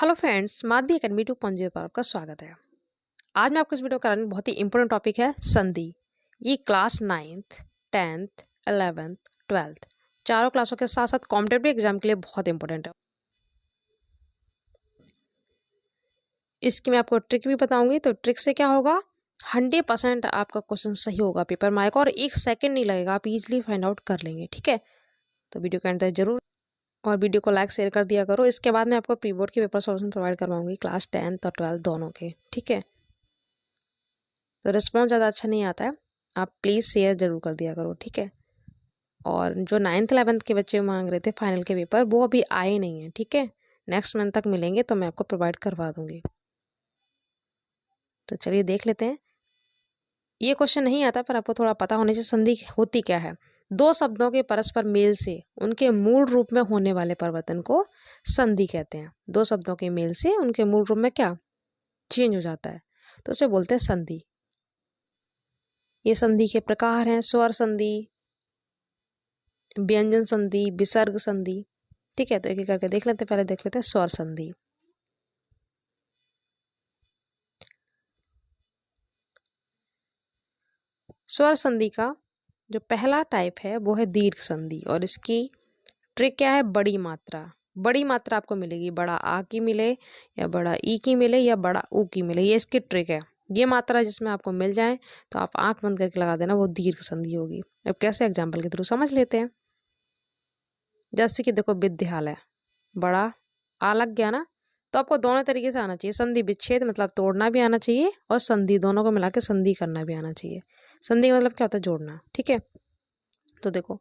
Hello friends, Madhavi academy 2.0 पर आपका स्वागत है। आज मैं आपको इस वीडियो का कराने बहुत ही इंपॉर्टेंट टॉपिक है संधि। ये class 9th, 10th, 11th, 12th चारों क्लासों के साथ साथ कॉम्पिटिटिव एग्जाम के लिए बहुत इंपॉर्टेंट है। इसकी मैं आपको ट्रिक भी बताऊंगी। तो ट्रिक से क्या होगा, 100% आपका क्वेश्चन सही होगा पेपर में आएगा और 1 सेकेंड नहीं लगेगा, आप इजिली फाइंड आउट कर लेंगे। ठीक है, तो वीडियो के अंदर जरूर और वीडियो को लाइक शेयर कर दिया करो। इसके बाद मैं आपको प्री बोर्ड के पेपर सॉल्यूशन प्रोवाइड करवाऊंगी क्लास 10th और 12th दोनों के। ठीक है, तो रिस्पॉन्स ज़्यादा अच्छा नहीं आता है, आप प्लीज़ शेयर जरूर कर दिया करो। ठीक है, और जो 9th 11th के बच्चे मांग रहे थे फाइनल के पेपर, वो अभी आए नहीं हैं। ठीक है, नेक्स्ट मंथ तक मिलेंगे तो मैं आपको प्रोवाइड करवा दूंगी। तो चलिए देख लेते हैं। ये क्वेश्चन नहीं आता पर आपको थोड़ा पता होने से संधि होती क्या है। दो शब्दों के परस्पर मेल से उनके मूल रूप में होने वाले परिवर्तन को संधि कहते हैं। दो शब्दों के मेल से उनके मूल रूप में क्या चेंज हो जाता है, तो उसे बोलते हैं संधि। ये संधि के प्रकार हैं स्वर संधि, व्यंजन संधि, विसर्ग संधि। ठीक है, तो एक एक करके देख लेते हैं। पहले देख लेते हैं स्वर संधि। स्वर संधि का जो पहला टाइप है वो है दीर्घ संधि, और इसकी ट्रिक क्या है, बड़ी मात्रा। बड़ी मात्रा आपको मिलेगी, बड़ा आ की मिले या बड़ा ई की मिले या बड़ा ऊ की मिले, ये इसकी ट्रिक है। ये मात्रा जिसमें आपको मिल जाए तो आप आंख बंद करके लगा देना, वो दीर्घ संधि होगी। अब कैसे, एग्जाम्पल के थ्रू समझ लेते हैं। जैसे कि देखो, विद्यालय, बड़ा आ लग गया ना, तो आपको दोनों तरीके से आना चाहिए। संधि विच्छेद मतलब तोड़ना भी आना चाहिए, और संधि दोनों को मिला के संधि करना भी आना चाहिए। संधि का मतलब क्या होता है, जोड़ना। ठीक है, तो देखो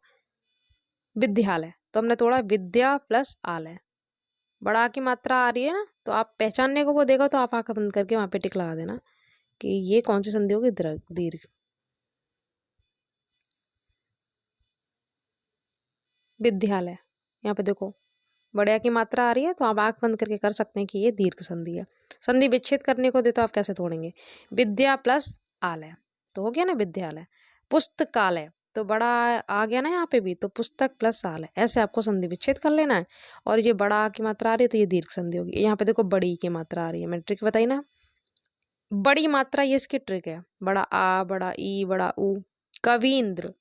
विद्यालय, तो हमने तोड़ा विद्या प्लस आलय, बड़ा की मात्रा आ रही है ना, तो आप पहचानने को वो देखो तो आप आंख बंद करके वहां पे टिक लगा देना कि ये कौन सी संधि होगी, दीर्घ। विद्यालय, यहाँ पे देखो बड़े की मात्रा आ रही है, तो आप आंख बंद करके कर सकते हैं कि ये दीर्घ संधि है। संधि विच्छेद करने को दे तो आप कैसे तोड़ेंगे, विद्या प्लस आलय, तो हो गया ना विद्यालय। पुस्तकालय, तो बड़ा आ गया ना यहाँ पे भी, तो पुस्तक प्लस आलय, ऐसे आपको संधि विच्छेद कर लेना है। और ये बड़ा की मात्रा आ रही है तो ये दीर्घ संधि होगी। यहाँ पे देखो बड़ी की मात्रा आ रही है, मैंने ट्रिक बताई ना, बड़ी मात्रा, ये इसकी ट्रिक है। बड़ा आ, बड़ा ई, बड़ा ऊ, कवींद्र।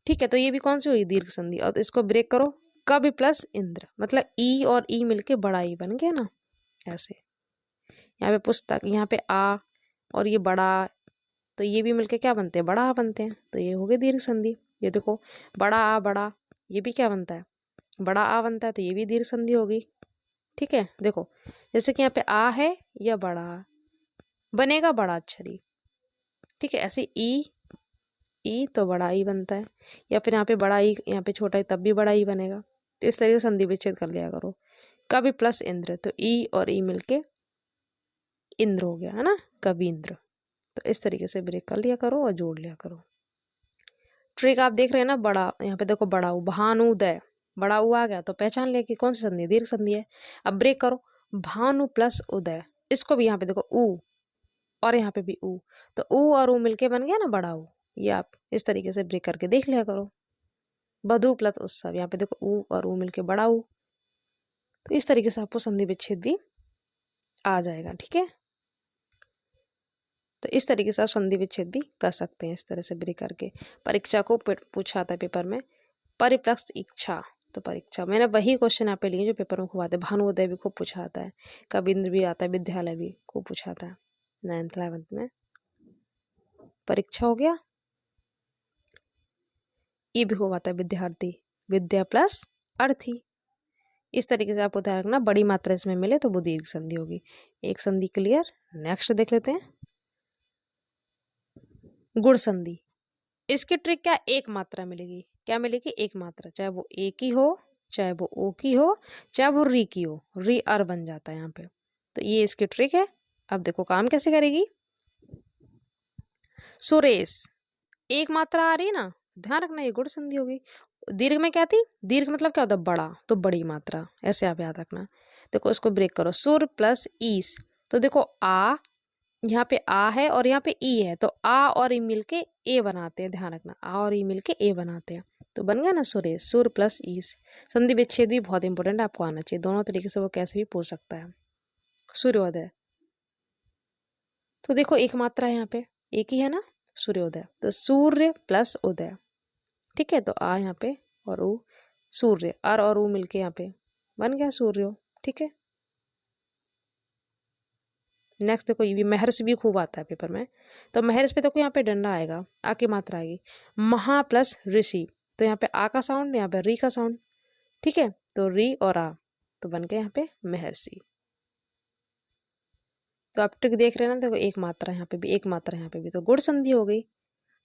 ठीक है, तो ये भी कौन सी हुई, दीर्घ संधि। और इसको ब्रेक करो, कवि प्लस इंद्र, मतलब ई और ई मिलके बड़ा ई बन गया ना, ऐसे। यहाँ पे पुस्तक, यहाँ पे आ और ये बड़ा, तो ये भी मिलके क्या बनते हैं, बड़ा आ बनते हैं, तो ये हो गई दीर्घ संधि। ये देखो बड़ा आ, बड़ा, ये भी क्या बनता है, बड़ा आ बनता है, तो ये भी दीर्घ संधि होगी। ठीक है, देखो जैसे कि यहाँ पे आ है या बड़ा आ, बनेगा बड़ा अक्षरी। ठीक है, ऐसे ई तो बड़ा ई बनता है, या फिर यहाँ पे बड़ा ई, यहाँ पे छोटा ई, तब भी बड़ा ई बनेगा। तो इस तरीके से संधि विच्छेद कर लिया करो। कवि प्लस इंद्र, तो ई और ई मिलके इंद्र हो गया है ना, कवींद्र। तो इस तरीके से ब्रेक कर लिया करो और जोड़ लिया करो। ट्रिक आप देख रहे हैं ना, बड़ा, यहाँ पे देखो बड़ा ऊ, भानुदय, बड़ा ऊ आ गया तो पहचान लिया कि कौन सी संधि है, दीर्घ संधि है। अब ब्रेक करो, भानु प्लस उदय, इसको भी यहाँ पे देखो ऊ और यहाँ पे भी ऊ, तो ऊ और ऊ मिलके बन गया ना बड़ा ऊ। ये आप इस तरीके से ब्रेक करके देख लिया करो। बधु प्लस उत्सव, यहाँ पे देखो ऊ और ऊ मिलके बड़ा ऊ, तो इस तरीके से आपको संधि विच्छेद भी आ जाएगा। ठीक है, तो इस तरीके से आप संधि विच्छेद भी कर सकते हैं, इस तरह से ब्रेक करके। परीक्षा को पूछा था पेपर में, परिप्लक्ष इच्छा, तो परीक्षा मैंने वही क्वेश्चन यहाँ पे लिए जो पेपर में खूब आते हैं। भानुदय भी खूब पूछा आता है, कविंद्र भी आता है, विद्यालय भी खूब पूछा आता है 9th 11th में। परीक्षा हो गया, ये भी खूब आता है, विद्यार्थी, विद्या प्लस अर्थी। इस तरीके से आपको ध्यान रखना, बड़ी मात्रा इसमें मिले तो वो दीर्घ संधि होगी। एक संधि क्लियर। नेक्स्ट देख लेते हैं गुण संधि। इसकी ट्रिक क्या, एक मात्रा मिलेगी, क्या मिलेगी, एक मात्रा, चाहे वो ए की हो, चाहे वो ओ की हो, चाहे वो री की हो, री अर बन जाता है यहाँ पे। तो ये इसकी ट्रिक है। अब देखो काम कैसे करेगी। सुरेश, एक मात्रा आ रही है ना, ध्यान रखना ये गुण संधि होगी। दीर्घ में क्या थी, दीर्घ मतलब क्या होता है, बड़ा, तो बड़ी मात्रा, ऐसे आप याद रखना। देखो इसको ब्रेक करो, सुर प्लस ईस, तो देखो आ, यहाँ पे आ है और यहाँ पे ई है, तो आ और ई मिलके ए बनाते हैं, ध्यान रखना, आ और ई मिलके ए बनाते हैं। तो बन गया ना सुरेश, सुर प्लस ईस। संधि विच्छेद भी बहुत इंपॉर्टेंट आपको आना चाहिए, दोनों तरीके से वो कैसे भी पूछ सकता है। सूर्योदय, तो देखो एक मात्रा है यहाँ पे, एक ही है ना, सूर्योदय, तो सूर्य प्लस उदय, ठीक है। तो आ यहाँ पे और ऊ, सूर्य, अर और ऊ मिलके यहाँ पे बन गया सूर्यो, ठीक है। नेक्स्ट देखो, ये भी महर्ष भी खूब आता है पेपर में, तो महर्ष पे देखो यहाँ पे डंडा आएगा, आ की मात्रा आएगी, महा प्लस ऋषि, तो यहाँ पे आ का साउंड, यहाँ पे री का साउंड, ठीक है। तो री और आ, तो बन गया यहाँ पे महर्षि। तो आप ट्रिक देख रहे हैं ना, देखो एक मात्रा यहाँ पे भी, एक मात्रा यहाँ पे भी, तो गुण संधि हो गई।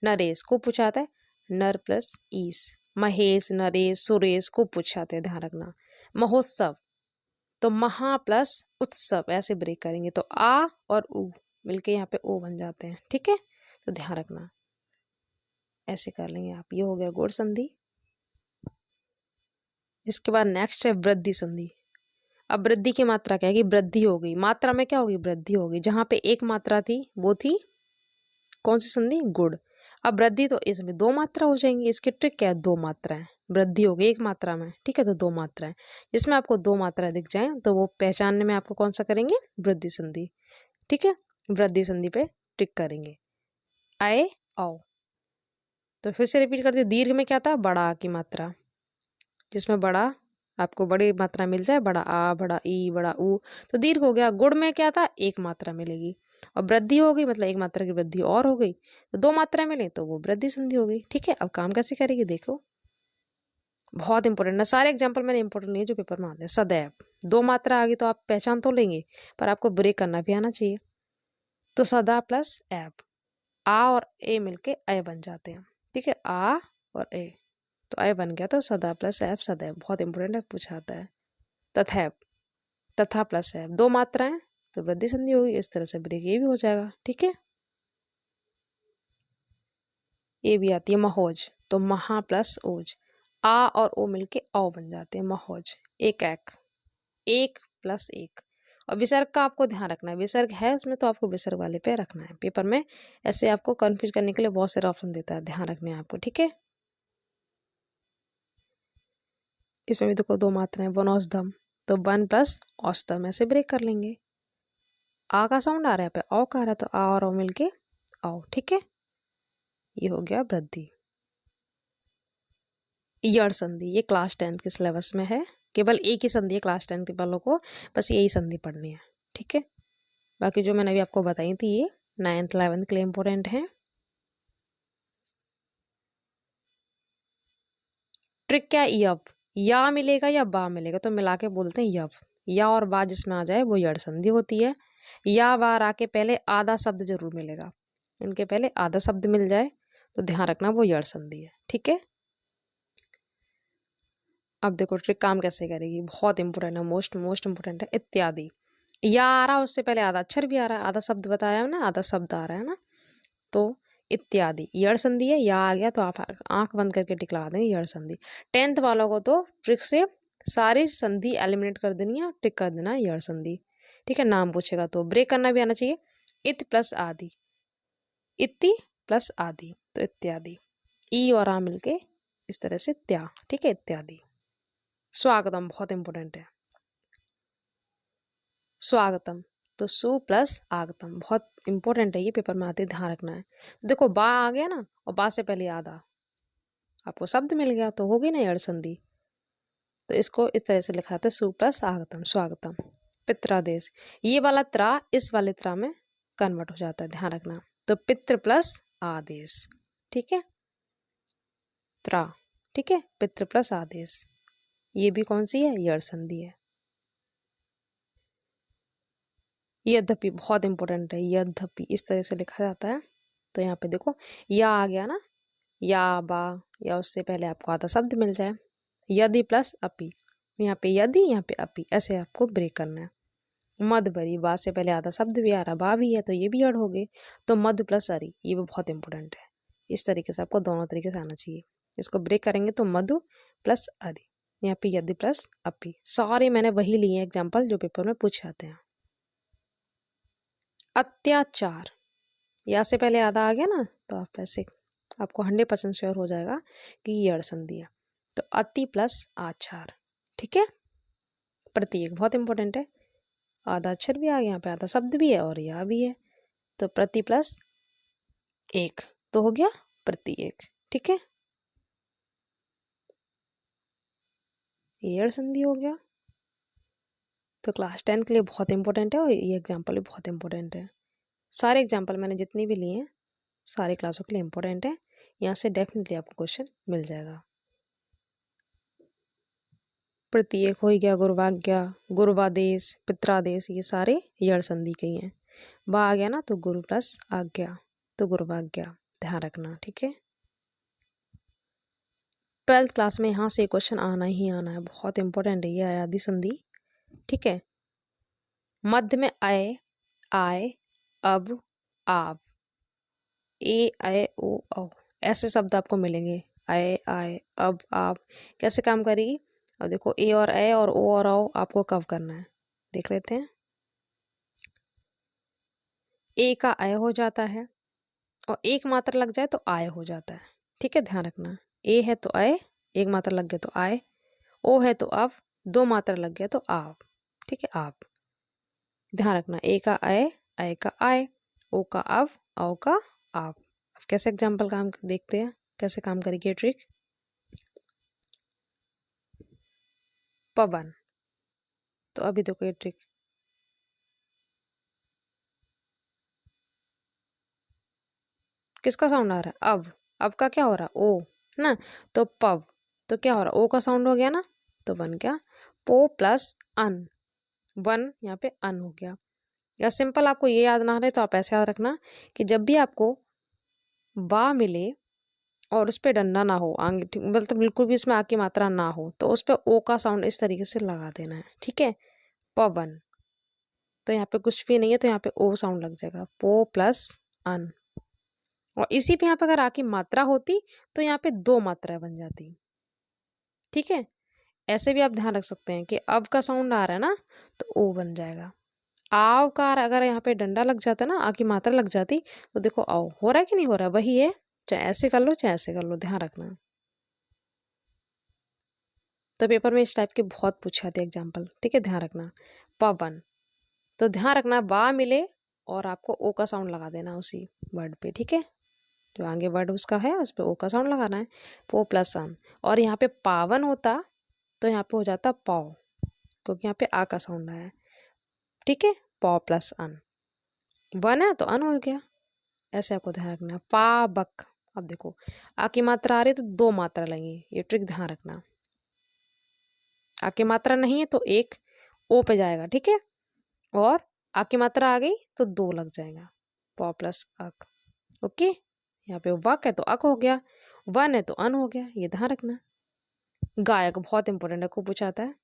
नरेश को पूछा आता है, नर प्लस ईस, महेश, नरेश, सुरेश को पूछा आता है, ध्यान रखना। महोत्सव, तो महा प्लस उत्सव, ऐसे ब्रेक करेंगे, तो आ और उ मिलके यहाँ पे ओ बन जाते हैं, ठीक है। तो ध्यान रखना, ऐसे कर लेंगे आप। ये हो गया गुण संधि। इसके बाद नेक्स्ट है वृद्धि संधि। अब वृद्धि की मात्रा क्या है कि वृद्धि हो गई, मात्रा में क्या होगी, वृद्धि होगी। जहां पे एक मात्रा थी वो थी कौन सी संधि, गुड़। अब वृद्धि, तो इसमें दो मात्रा हो जाएंगी। इसकी ट्रिक क्या है, दो मात्राएं, वृद्धि हो गई एक मात्रा में, ठीक है। तो दो मात्राएं, जिसमें आपको दो मात्रा दिख जाए तो वो पहचानने में आपको कौन सा करेंगे, वृद्धि संधि, ठीक है। वृद्धि संधि पे टिक करेंगे। आए आओ, तो फिर से रिपीट करते, दीर्घ में क्या था, बड़ा आ की मात्रा, जिसमें बड़ा आपको बड़ी मात्रा मिल जाए, बड़ा आ, बड़ा ई, बड़ा ऊ, तो दीर्घ हो गया। गुड़ में क्या था, एक मात्रा मिलेगी, और वृद्धि हो गई मतलब एक मात्रा की वृद्धि और हो गई, तो दो मात्रा मिले तो वो वृद्धि संधि हो गई, ठीक है। अब काम कैसे करेगी देखो, बहुत इंपॉर्टेंट ना, सारे एग्जाम्पल मैंने इंपॉर्टेंट नहीं जो पेपर में आते हैं। सदैव, दो मात्रा आ गई तो आप पहचान तो लेंगे, पर आपको ब्रेक करना भी आना चाहिए। तो सदा प्लस एब, आ और ए मिलके अय बन जाते हैं, ठीक है, आ और ए, तो अय बन गया। तो सदा प्लस एब सदैव, बहुत इंपॉर्टेंट है, पूछा आता है। तथैव, तथा प्लस एब, दो मात्राएं तो वृद्धि संधि होगी, इस तरह से ब्रेक ये भी हो जाएगा, ठीक है। ये भी आती है महोज, तो महा प्लस ओज, आ और ओ मिलके औ बन जाते हैं, महोज। एक एक, एक प्लस एक, और विसर्ग का आपको ध्यान रखना है, विसर्ग है उसमें तो आपको विसर्ग वाले पे रखना है। पेपर में ऐसे आपको कंफ्यूज करने के लिए बहुत सारे ऑप्शन देता है, ध्यान रखने हैं आपको, ठीक है। इसमें भी देखो दो मात्राएं, वनौषधम, तो वन प्लस औषधम, ऐसे ब्रेक कर लेंगे। आ का साउंड आ रहा है पे, औ का आ रहा है, तो आ और ओ मिलके औ, ठीक है। ये हो गया वृद्धि। यण संधि, ये क्लास 10 के सिलेबस में है, केवल एक ही संधि है क्लास 10 के वालों को, बस यही संधि पढ़नी है, ठीक है। बाकी जो मैंने अभी आपको बताई थी ये 9th 11th के लिए इंपॉर्टेंट है। ट्रिक क्या है, यव, या मिलेगा या बा मिलेगा तो मिला के बोलते हैं यव। या और बा जिसमें आ जाए वो यण संधि होती है। या बार आके पहले आधा शब्द जरूर मिलेगा, इनके पहले आधा शब्द मिल जाए तो ध्यान रखना वो यण संधि है, ठीक है। अब देखो ट्रिक काम कैसे करेगी, बहुत इंपॉर्टेंट है, मोस्ट इंपॉर्टेंट है। इत्यादि, या आ रहा है उससे पहले आधा अक्षर भी आ रहा है, आधा शब्द बताया ना, आधा शब्द आ रहा है ना, तो इत्यादि यण संधि है। या आ गया तो आप आंख बंद करके टिकला देंगे यण संधि। 10th वालों को तो ट्रिक से सारी संधि एलिमिनेट कर देनी है, टिक कर देना है यण संधि, ठीक है। नाम पूछेगा तो ब्रेक करना भी आना चाहिए। इत प्लस आदि, इति प्लस आदि, तो इत्यादि, ई और आ मिलके इस तरह से त्या, ठीक है, इत्यादि। स्वागतम बहुत इंपॉर्टेंट है, स्वागतम, तो सु प्लस आगतम, बहुत इंपॉर्टेंट है, ये पेपर में आते ध्यान रखना है। देखो बा आ गया ना, और बा से पहले आधा आपको शब्द मिल गया तो होगी ना यण संधि, तो इसको इस तरह से लिखा था सु प्लस आगतम, स्वागतम। पित्रादेश, ये वाला त्रा इस वाले त्रा में कन्वर्ट हो जाता है, ध्यान रखना, तो पितृ प्लस आदेश, ठीक है, त्रा, ठीक है, पितृ प्लस आदेश, ये भी कौन सी है, यण संधि है। यद्यपि बहुत इंपॉर्टेंट है, यद्यपि इस तरह से लिखा जाता है, तो यहाँ पे देखो या आ गया ना, या बा, या उससे पहले आपको आधा शब्द मिल जाए, यदि प्लस अपि, यहाँ पे यदि, यहाँ पे अपि, ऐसे आपको ब्रेक करना है। मधुबरी, बा से पहले आधा शब्द भी आ रहा, बा भी है तो ये भी अड़ हो गए, तो मधु प्लस अरि, ये भी बहुत इंपॉर्टेंट है। इस तरीके से आपको दोनों तरीके से आना चाहिए, इसको ब्रेक करेंगे तो मधु प्लस अरि, यहाँ पे यदि प्लस अपि, सारे मैंने वही लिए एग्जाम्पल जो पेपर में पूछे आते हैं। अत्याचार, या से पहले आधा आ गया ना, तो आप ऐसे आपको 100% श्योर हो जाएगा कि ये अड़ संधि है। तो अति प्लस आचार, ठीक है। प्रत्येक बहुत इंपॉर्टेंट है, आधा अक्षर भी आ गया, यहाँ पे आधा शब्द भी है और यह भी है, तो प्रति प्लस एक तो हो गया प्रत्येक, ठीक है। ये अड़ संधि हो गया। तो क्लास 10 के लिए बहुत इंपॉर्टेंट है और ये एग्जाम्पल भी बहुत इंपॉर्टेंट है। सारे एग्जाम्पल मैंने जितनी भी लिए हैं सारे क्लासों के लिए इंपॉर्टेंट है, यहाँ से डेफिनेटली आपको क्वेश्चन मिल जाएगा। प्रत्येक हो गया, गुरुवाज्ञा, गुरुवादेश, पित्रादेश, ये सारे यड़ संधि के ही हैं। बा आ गया ना तो गुरु प्लस आज्ञा, तो गुरुवाज्ञा, ध्यान रखना, ठीक है। 12th क्लास में यहाँ से क्वेश्चन आना ही आना है, बहुत इंपॉर्टेंट है ये अयादि संधि, ठीक है। मध्य में अय, आय, अब, आप, ए, अय, ओ, औ, ऐसे शब्द आपको मिलेंगे। अय, आय, अब, आप कैसे काम करेगी? अब देखो ए और अय और ओ और औ आपको कब करना है, देख लेते हैं। ए का अय हो जाता है और एक मात्रा लग जाए तो आय हो जाता है, ठीक है, ध्यान रखना। ए है तो अय, एक मात्रा लग गया तो आय, ओ है तो अब, दो मात्रा लग गया तो आप, ठीक है, आप, ध्यान रखना। ए का अय का आय, ओ का अब, औ का आप। अब कैसे एग्जाम्पल काम देखते हैं, कैसे काम करेगी ये ट्रिक। पवन, तो अभी देखो ये ट्रिक, किसका साउंड आ रहा है? अब का क्या हो रहा है? ओ ना, तो पव, तो क्या हो रहा है? ओ का साउंड हो गया ना, तो बन गया पो प्लस अन, वन, यहाँ पे अन हो गया। या सिंपल आपको ये याद ना रहे तो आप ऐसे याद रखना कि जब भी आपको बा मिले और उस पर डंडा ना हो, आगे मतलब बिल्कुल भी इसमें आ की मात्रा ना हो, तो उस पर ओ का साउंड इस तरीके से लगा देना है, ठीक है। पवन, तो यहाँ पे कुछ भी नहीं है तो यहाँ पे ओ साउंड लग जाएगा, पो प्लस अन। और इसी पे यहाँ पे अगर आ की मात्रा होती तो यहाँ पे दो मात्राएं बन जाती, ठीक है। ऐसे भी आप ध्यान रख सकते हैं कि अब का साउंड आ रहा है ना तो ओ बन जाएगा। आव का अगर यहाँ पे डंडा लग जाता ना, आ की मात्रा लग जाती, तो देखो आओ हो रहा है कि नहीं हो रहा है, वही है, चाहे ऐसे कर लो चाहे ऐसे कर लो, ध्यान रखना। तो पेपर में इस टाइप के बहुत पूछे जाते हैं एग्जाम्पल, ठीक है, ध्यान रखना। पवन, तो ध्यान रखना बा मिले और आपको ओ का साउंड लगा देना उसी वर्ड पे, ठीक है, जो आगे वर्ड उसका है उस पर ओ का साउंड लगाना है, पो प्लस अन। और यहाँ पे पावन होता तो यहाँ पे हो जाता पाव, क्योंकि यहाँ पे आ का साउंड आया है, ठीक है, पौ प्लस अन, वन है तो अन हो गया, ऐसे आपको ध्यान रखना। पाबक, अब देखो आ की मात्रा आ रही है तो दो मात्रा लगेंगी, ये ट्रिक ध्यान रखना। आ की मात्रा नहीं है तो एक ओ पे जाएगा, ठीक है, और आ की मात्रा आ गई तो दो लग जाएगा, पौ प्लस अक, ओके। यहाँ पे वक है तो अक हो गया, वन है तो अन हो गया, ये ध्यान रखना। गायक बहुत इंपॉर्टेंट है, को पूछा आता है।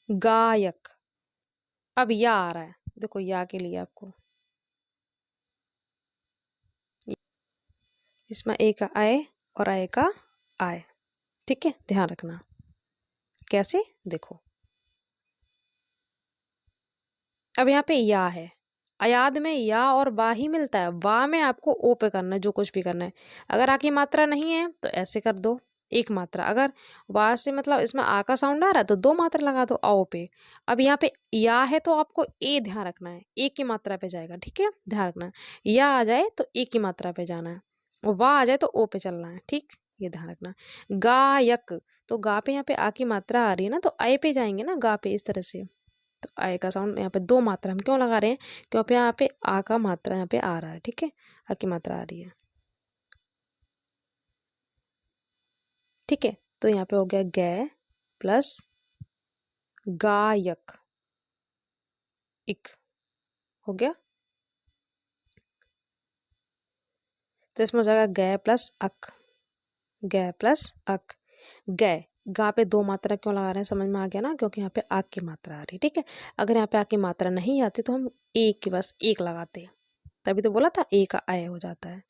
गायक, अब या आ रहा है, देखो या के लिए आपको इसमें ए का आय और आय का आय, ठीक है, ध्यान रखना। कैसे, देखो अब यहाँ पे या है, अयाद में या और बा ही मिलता है, बा में आपको ओ पे करना है जो कुछ भी करना है। अगर आ की मात्रा नहीं है तो ऐसे कर दो, एक मात्रा, अगर वा से मतलब इसमें आ का साउंड आ रहा है तो दो मात्रा लगा दो आओ पे। अब यहाँ पे या है तो आपको ए ध्यान रखना है, ए की मात्रा पे जाएगा, ठीक है, ध्यान रखना। या आ जाए तो ए की मात्रा पे जाना है, और वाह आ जाए तो ओ पे चलना है, ठीक, ये ध्यान रखना। गायक, तो गा पे यहाँ पे आ की मात्रा आ रही है ना तो अय पे जाएंगे ना, गा पे, इस तरह से। तो आय का साउंड यहाँ पे दो मात्रा हम क्यों लगा रहे हैं, क्योंकि यहाँ पे आ का मात्रा यहाँ पे आ रहा है, ठीक है, आ की मात्रा आ रही है, ठीक है। तो यहाँ पे हो गया गे प्लस गायक, इक हो गया, तो इसमें हो जाएगा गे प्लस अक, गे प्लस अक, गे, गा पे दो मात्रा क्यों लगा रहे हैं समझ में आ गया ना, क्योंकि यहाँ पे आग की मात्रा आ रही है, ठीक है। अगर यहाँ पे आग की मात्रा नहीं आती तो हम एक के बस एक लगाते हैं, तभी तो बोला था ए का आय हो जाता है,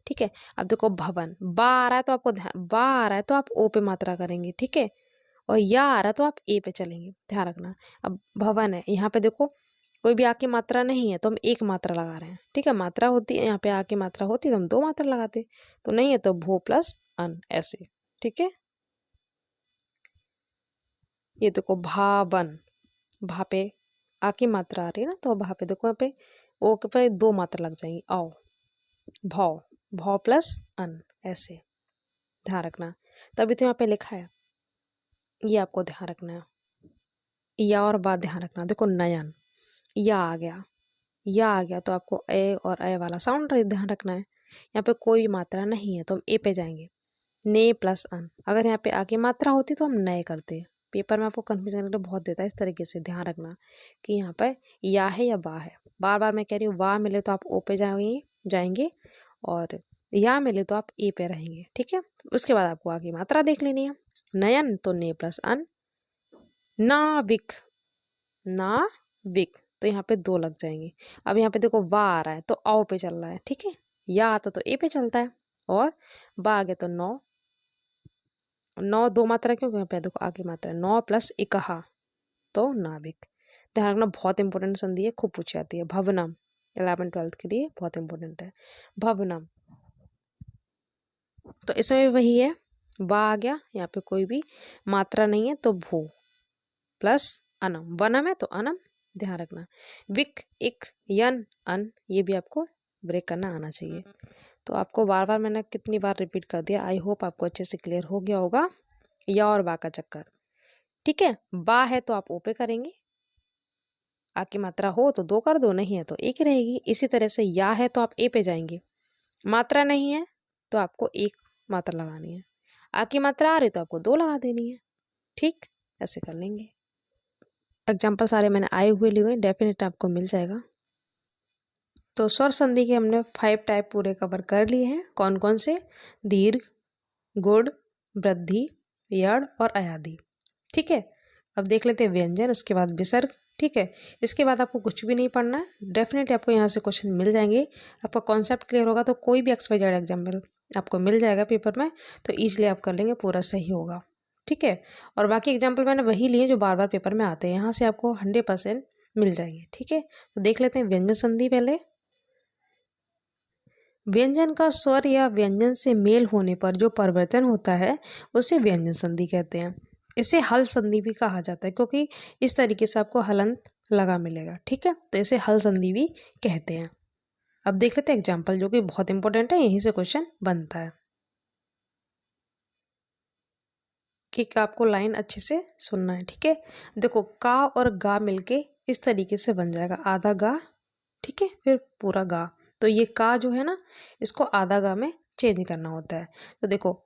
ठीक है। अब देखो भवन, बा आ रहा है तो आपको बा आ रहा है तो आप ओ पे मात्रा करेंगे, ठीक है, और या आ रहा है तो आप ए पे चलेंगे, ध्यान रखना। अब भवन है, यहाँ पे देखो कोई भी आ की मात्रा नहीं है तो हम एक मात्रा लगा रहे हैं, ठीक है। मात्रा होती है यहाँ पे, आ की मात्रा होती तो हम दो मात्रा लगाते, तो नहीं है तो भो प्लस अन, ऐसे, ठीक है। ये देखो भावन, भा पे आ की मात्रा आ रही है ना, तो भा पे देखो यहाँ पे ओ के पे दो मात्रा लग जाएंगी, आओ, भौ, भौ प्लस अन, ऐसे ध्यान रखना। तभी तो यहाँ पे लिखा है, ये आपको ध्यान रखना है। या और बात ध्यान रखना, देखो नयन, या आ गया, या आ गया तो आपको ए और ए वाला साउंड ध्यान रखना है। यहाँ पे कोई भी मात्रा नहीं है तो हम ए पे जाएंगे, ने प्लस अन। अगर यहाँ पे आगे मात्रा होती तो हम नए करते। पेपर में आपको कंफ्यूजन करने के लिए बहुत देता है, इस तरीके से ध्यान रखना कि यहाँ पे या है या बा है। बार बार मैं कह रही हूँ, वाह मिले तो आप ओ पे जाएंगे और या मिले तो आप ए पे रहेंगे, ठीक है। उसके बाद आपको आगे मात्रा देख लेनी है। नयन तो ने प्लस अन, नाविक, नाविक तो यहाँ पे दो लग जाएंगे। अब यहाँ पे देखो वा आ रहा है तो औ पे चल रहा है, ठीक है। या आता तो ए पे चलता है, और बा आ गया तो नौ, नौ दो मात्रा क्यों, यहाँ पे देखो आगे मात्रा नौ प्लस इकहा तो नाविक। ध्यान रखना, बहुत इंपॉर्टेंट संधि है, खूब पूछी जाती है। भवनम 11th-12th के लिए बहुत इंपॉर्टेंट है भवनम। तो इसमें भी वही है, वा आ गया, यहाँ पे कोई भी मात्रा नहीं है तो भू प्लस अनम, वनम है तो अनम, ध्यान रखना। विक, इक, यन, अन, ये भी आपको ब्रेक करना आना चाहिए। तो आपको बार बार मैंने कितनी बार रिपीट कर दिया, आई होप आपको अच्छे से क्लियर हो गया होगा। या और बा का चक्कर, ठीक है। बा है तो आप ओ पे करेंगे, आ की मात्रा हो तो दो कर दो, नहीं है तो एक रहेगी। इसी तरह से या है तो आप ए पे जाएंगे, मात्रा नहीं है तो आपको एक मात्रा लगानी है, आ की मात्रा आ रही तो आपको दो लगा देनी है, ठीक। ऐसे कर लेंगे। एग्जाम्पल सारे मैंने आए हुए लिए हुए, डेफिनेट आपको मिल जाएगा। तो स्वर संधि के हमने 5 टाइप पूरे कवर कर लिए हैं। कौन कौन से, दीर्घ, गुड़, वृद्धि, यड़ और अयादि, ठीक है। अब देख लेते हैं व्यंजन, उसके बाद विसर्ग, ठीक है। इसके बाद आपको कुछ भी नहीं पढ़ना है, डेफिनेटली आपको यहाँ से क्वेश्चन मिल जाएंगे। आपका कॉन्सेप्ट क्लियर होगा तो कोई भी XYZ एग्जाम्पल आपको मिल जाएगा पेपर में, तो ईजिली आप कर लेंगे, पूरा सही होगा, ठीक है। और बाकी एग्जाम्पल मैंने वही लिए जो बार बार पेपर में आते हैं, यहाँ से आपको 100% मिल जाएंगे, ठीक है। तो देख लेते हैं व्यंजन संधि पहले। व्यंजन का स्वर या व्यंजन से मेल होने पर जो परिवर्तन होता है उसे व्यंजन संधि कहते हैं। इसे हल संधि भी कहा जाता है, क्योंकि इस तरीके से आपको हलंत लगा मिलेगा, ठीक है। तो इसे हल संधि भी कहते हैं। अब देख लेते हैं एग्जाम्पल, जो कि बहुत इंपॉर्टेंट है, यहीं से क्वेश्चन बनता है। कि आपको लाइन अच्छे से सुनना है, ठीक है। देखो का और गा मिलके इस तरीके से बन जाएगा, आधा गा, ठीक है, फिर पूरा गा। तो ये का जो है ना, इसको आधा गा में चेंज करना होता है। तो देखो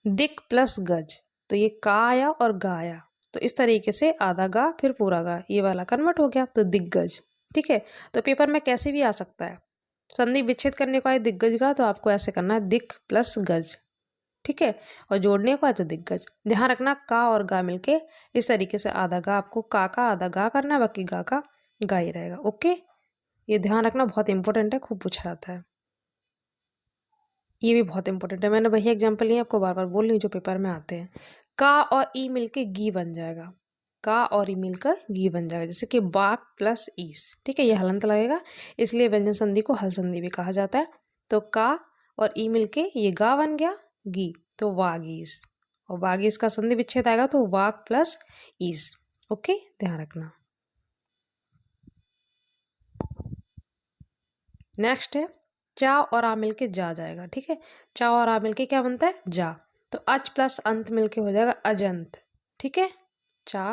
दिक प्लस गज, तो ये का आया और गा आया, तो इस तरीके से आधा गा फिर पूरा गा, ये वाला कन्वर्ट हो गया तो दिग्गज, ठीक है। तो पेपर में कैसे भी आ सकता है, संधि विच्छेद करने को आए दिग्गज का तो आपको ऐसे करना है, दिक प्लस गज, ठीक है। और जोड़ने को है तो दिग्गज। ध्यान रखना, का और गा मिलके इस तरीके से आधा गा, आपको का आधा गा करना है, बाकी गा का गा ही रहेगा, ओके। ये ध्यान रखना, बहुत इंपॉर्टेंट है, खूब पूछा जाता है। ये भी बहुत इंपॉर्टेंट है, मैंने वही एग्जांपल लिए, आपको बार बार बोल रही हूँ जो पेपर में आते हैं। का और ई मिलके गी बन जाएगा, का और ई मिलकर गी बन जाएगा, जैसे कि बाक प्लस ईस, ठीक है। ये हलंत लगेगा, इसलिए व्यंजन संधि को हल संधि भी कहा जाता है। तो का और ई मिलके ये गा बन गया, गी, तो वागीस, और वागीस का संधि विच्छेद आएगा तो वाक प्लस ईस, ओके, ध्यान रखना। नेक्स्ट है चा और आ मिलके जा जाएगा, ठीक है। चा और आ मिलके क्या बनता है, जा, तो अच प्लस अंत मिलके हो जाएगा अजंत, ठीक है। चा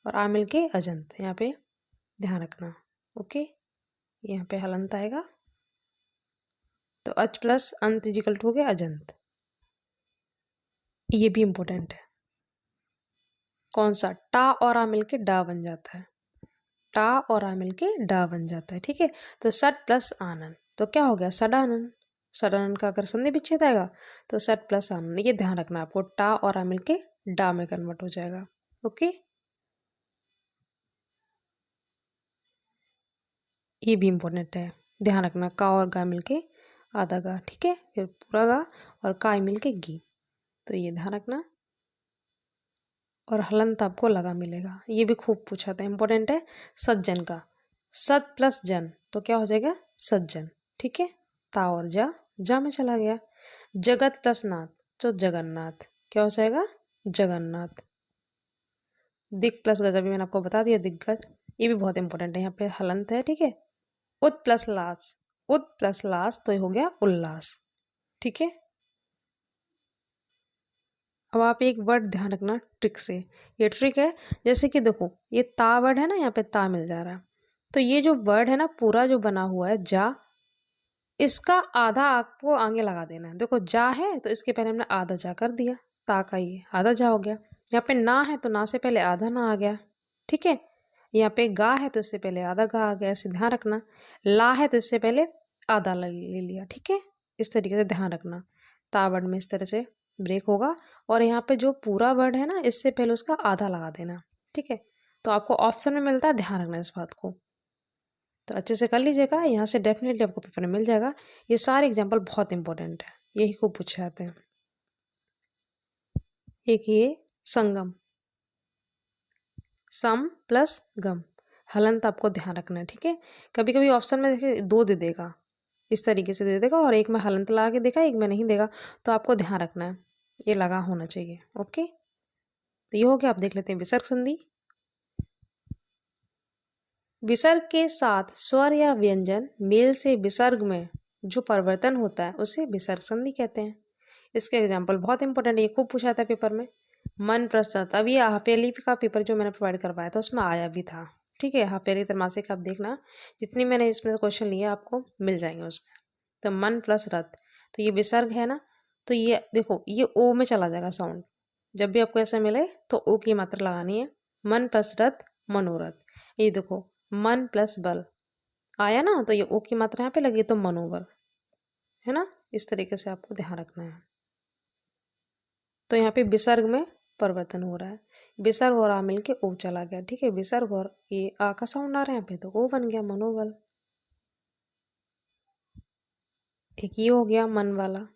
और आ मिलके अजंत, यहाँ पे ध्यान रखना, ओके। यहाँ पे हलंत आएगा तो अच प्लस अंत इजिकल टू हो गया अजंत। ये भी इंपॉर्टेंट है, कौन सा, टा और आ मिलके डा बन जाता है, टा और आ मिलके डा बन जाता है, ठीक है। तो सट प्लस आनंद, तो क्या हो गया, सडानंद। सडानंद का अगर संधि विच्छेद आएगा तो सट प्लस आनंद, ये ध्यान रखना आपको, टा और आ मिलके डा में कन्वर्ट हो जाएगा, ओके। ये भी इंपॉर्टेंट है, ध्यान रखना, का और गा मिलके आधा गा, ठीक है, फिर पूरा गा और का मिलके गी, तो ये ध्यान रखना। और हलंत आपको लगा मिलेगा, ये भी खूब पूछा था, इंपॉर्टेंट है। सज्जन का सत प्लस जन तो क्या हो जाएगा सज्जन, ठीक है। ता और जा में चला गया। जगत प्लस नाथ तो जगन्नाथ, क्या हो जाएगा जगन्नाथ। दिक प्लस गज अभी मैंने आपको बता दिया दिग्गज, ये भी बहुत इंपॉर्टेंट है, यहाँ पे हलंत है, ठीक है। उत प्लस लास, उत प्लस लास तो ये हो गया उल्लास, ठीक है। अब आप एक वर्ड ध्यान रखना ट्रिक से, ये ट्रिक है, जैसे कि देखो ये ता वर्ड है ना, यहाँ पे ता मिल जा रहा है, तो ये जो वर्ड है ना पूरा जो बना हुआ है जा, इसका आधा आपको आगे लगा देना है। देखो जा है तो इसके पहले हमने आधा जा कर दिया, ता का ये आधा जा हो गया। यहाँ पे ना है तो ना से पहले आधा ना आ गया, ठीक है। यहाँ पे गा है तो इससे पहले आधा गा आ गया, ऐसे ध्यान रखना। ला है तो इससे पहले आधा ले लिया, ठीक है। इस तरीके से ध्यान रखना, ता वर्ड में इस तरह से ब्रेक होगा, और यहाँ पे जो पूरा वर्ड है ना इससे पहले उसका आधा लगा देना, ठीक है। तो आपको ऑप्शन में मिलता है, ध्यान रखना इस बात को। तो अच्छे से कर लीजिएगा, यहाँ से डेफिनेटली आपको पेपर में मिल जाएगा। ये सारे एग्जाम्पल बहुत इंपॉर्टेंट है, यही खूब पूछे जाते हैं। एक ये संगम, सम प्लस गम, हलंत आपको ध्यान रखना है, ठीक है। कभी कभी ऑप्शन में देखिए दो दे देगा, इस तरीके से दे देगा, और एक में हलंत लगा के देगा, एक में नहीं देगा, तो आपको ध्यान रखना है ये लगा होना चाहिए, ओके। तो ये हो गया। आप देख लेते हैं विसर्ग संधि। विसर्ग के साथ स्वर या व्यंजन मेल से विसर्ग में जो परिवर्तन होता है उसे विसर्ग संधि कहते हैं। इसके एग्जाम्पल बहुत इंपॉर्टेंट है, ये खूब पूछा था पेपर में। मन प्रश्न, अब ये हाफियाली का पेपर जो मैंने प्रोवाइड करवाया था उसमें आया भी था, ठीक है। हाफियाली त्रैमासिक आप देखना, जितनी मैंने इसमें क्वेश्चन लिए आपको मिल जाएंगे उसमें। तो मन प्लस रथ, तो ये विसर्ग है ना, तो ये देखो ये ओ में चला जाएगा साउंड, जब भी आपको ऐसा मिले तो ओ की मात्रा लगानी है। मन प्लस रथ मनोरथ, ये देखो मन प्लस बल आया ना, तो ये ओ की मात्रा यहाँ पे लगी तो मनोबल है ना। इस तरीके से आपको ध्यान रखना है। तो यहाँ पे विसर्ग में परिवर्तन हो रहा है, विसर्ग और आ मिल के ओ चला गया, ठीक है। विसर्ग और ये आ का साउंड आ रहा है यहाँ पे तो ओ बन गया मनोबल। एक ये हो गया मन वाला,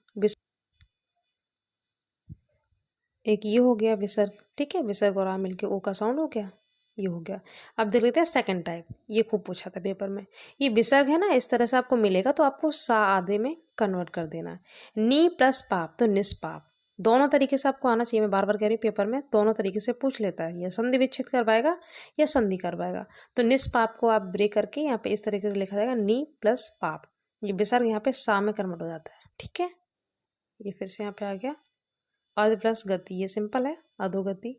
एक ये हो गया विसर्ग, ठीक है। विसर्ग और आ मिल के ओ का साउंड हो गया, ये हो गया। अब देख लेते हैं सेकंड टाइप, ये खूब पूछा था पेपर में। ये विसर्ग है ना, इस तरह से आपको मिलेगा तो आपको सा आधे में कन्वर्ट कर देना है। नी प्लस पाप तो निष्पाप, दोनों तरीके से आपको आना चाहिए। मैं बार बार कह रही हूँ पेपर में दोनों तरीके से पूछ लेता है, या संधि विच्छेद करवाएगा या संधि करवाएगा। तो निष्पाप को आप ब्रेक करके यहाँ पे इस तरीके से लिखा जाएगा नी प्लस पाप, ये विसर्ग यहाँ पे सा में कन्वर्ट हो जाता है, ठीक है। ये फिर से यहाँ पे आ गया। अध प्लस गति, ये सिंपल है अधोगति।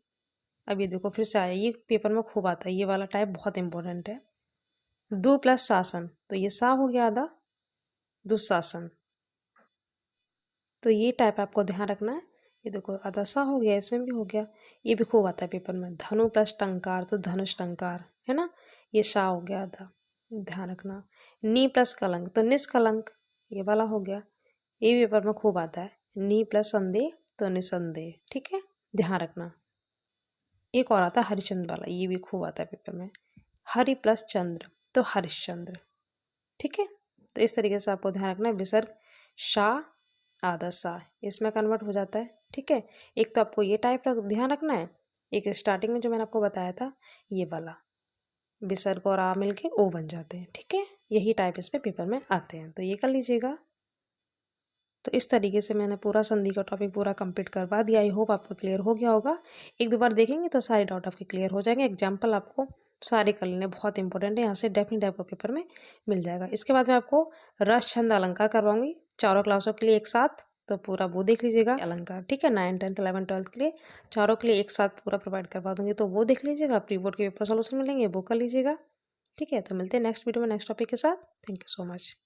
अब ये देखो फिर से आया, ये पेपर में खूब आता है, ये वाला टाइप बहुत इंपॉर्टेंट है। दु प्लस शासन, तो ये सा हो गया आधा दुशासन, तो ये टाइप आपको ध्यान रखना है। ये देखो आधा सा हो गया, इसमें भी हो गया, ये भी खूब आता है पेपर में। धनु प्लस टंकार तो धनुष टंकार है ना, ये सा हो गया आधा, ध्यान रखना। नी प्लस कलंक तो निष्कलंक, ये वाला हो गया, ये भी पेपर में खूब आता है। नी प्लस संदेह तो निसंदेह, ठीक है, ध्यान रखना। एक और आता है हरिश्चंद्र वाला, ये भी खूब आता है पेपर में। हरि प्लस चंद्र तो हरिश्चंद्र, ठीक है। तो इस तरीके से आपको ध्यान रखना है। विसर्ग शाह आधा सा इसमें कन्वर्ट हो जाता है, ठीक है। एक तो आपको ये टाइप ध्यान रखना है, एक स्टार्टिंग में जो मैंने आपको बताया था ये वाला, विसर्ग और आ मिल के ओ बन जाते हैं, ठीक है। यही टाइप इस पे पेपर में आते हैं, तो ये कर लीजिएगा। तो इस तरीके से मैंने पूरा संधि का टॉपिक पूरा कंप्लीट करवा दिया। आई होप आपको क्लियर हो गया होगा। एक दो बार देखेंगे तो सारे डाउट आपके क्लियर हो जाएंगे। एग्जाम्पल आपको सारे कर लेने बहुत इंपॉर्टेंट है, यहाँ से डेफिनेट आपको पेपर में मिल जाएगा। इसके बाद मैं आपको रस छंद अलंकार करवाऊंगी चारों क्लासों के लिए एक साथ, तो पूरा वो देख लीजिएगा अलंकार, ठीक है। 9, 10, 11, 12 के लिए चारों के लिए एक साथ पूरा प्रोवाइड करवा दूंगी, तो वो देख लीजिएगा। प्री बोर्ड के पेपर सोल्यूशन मिलेंगे, वो कर लीजिएगा, ठीक है। तो मिलते हैं नेक्स्ट वीडियो में नेक्स्ट टॉपिक के साथ। Thank you so much.